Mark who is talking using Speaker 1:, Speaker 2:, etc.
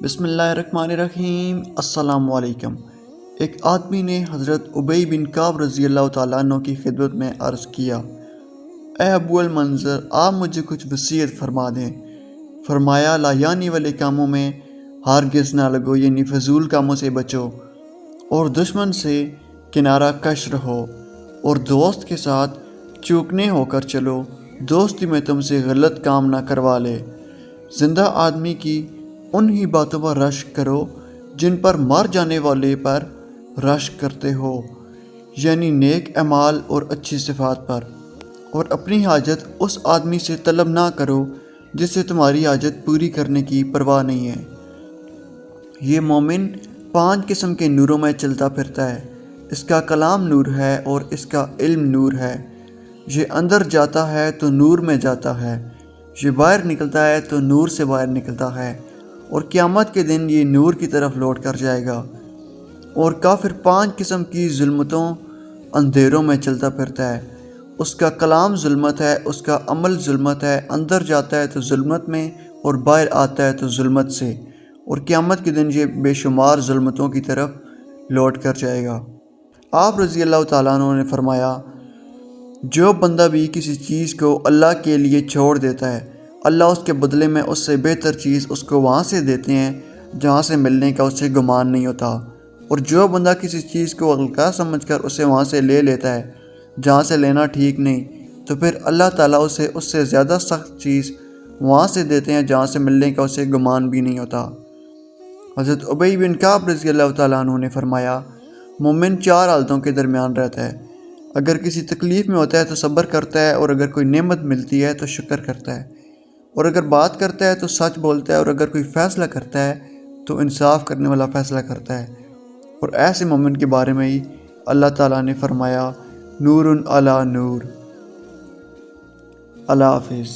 Speaker 1: بسم اللہ الرحمن الرحیم۔ السلام علیکم۔ ایک آدمی نے حضرت ابی بن کعب رضی اللہ تعالیٰ عنہ کی خدمت میں عرض کیا، اے ابو المنذر، آپ مجھے کچھ وصیت فرما دیں۔ فرمایا، لا یعنی والے کاموں میں ہرگز نہ لگو، یعنی فضول کاموں سے بچو، اور دشمن سے کنارہ کش رہو، اور دوست کے ساتھ چوکنے ہو کر چلو، دوستی میں تم سے غلط کام نہ کروا لے۔ زندہ آدمی کی انہی باتوں پر رشک کرو جن پر مر جانے والے پر رشک کرتے ہو، یعنی نیک اعمال اور اچھی صفات پر، اور اپنی حاجت اس آدمی سے طلب نہ کرو جس سے تمہاری حاجت پوری کرنے کی پرواہ نہیں ہے۔ یہ مومن 5 قسم کے نوروں میں چلتا پھرتا ہے۔ اس کا کلام نور ہے اور اس کا علم نور ہے۔ یہ اندر جاتا ہے تو نور میں جاتا ہے، یہ باہر نکلتا ہے تو نور سے باہر نکلتا ہے، اور قیامت کے دن یہ نور کی طرف لوٹ کر جائے گا۔ اور کافر 5 قسم کی ظلمتوں اندھیروں میں چلتا پھرتا ہے۔ اس کا کلام ظلمت ہے، اس کا عمل ظلمت ہے، اندر جاتا ہے تو ظلمت میں اور باہر آتا ہے تو ظلمت سے، اور قیامت کے دن یہ بے شمار ظلمتوں کی طرف لوٹ کر جائے گا۔ آپ رضی اللہ تعالیٰ عنہ نے فرمایا، جو بندہ بھی کسی چیز کو اللہ کے لیے چھوڑ دیتا ہے، اللہ اس کے بدلے میں اس سے بہتر چیز اس کو وہاں سے دیتے ہیں جہاں سے ملنے کا اسے گمان نہیں ہوتا، اور جو بندہ کسی چیز کو ہلکا سمجھ کر اسے وہاں سے لے لیتا ہے جہاں سے لینا ٹھیک نہیں، تو پھر اللہ تعالیٰ اسے اس سے زیادہ سخت چیز وہاں سے دیتے ہیں جہاں سے ملنے کا اسے گمان بھی نہیں ہوتا۔ حضرت ابی بن کعب رضی اللہ تعالیٰ عنہ نے فرمایا، مومن 4 حالتوں کے درمیان رہتا ہے۔ اگر کسی تکلیف میں ہوتا ہے تو صبر کرتا ہے، اور اگر کوئی نعمت ملتی ہے تو شکر کرتا ہے، اور اگر بات کرتا ہے تو سچ بولتا ہے، اور اگر کوئی فیصلہ کرتا ہے تو انصاف کرنے والا فیصلہ کرتا ہے۔ اور ایسے مومن کے بارے میں ہی اللہ تعالیٰ نے فرمایا، نور علی نور۔ اللہ حافظ۔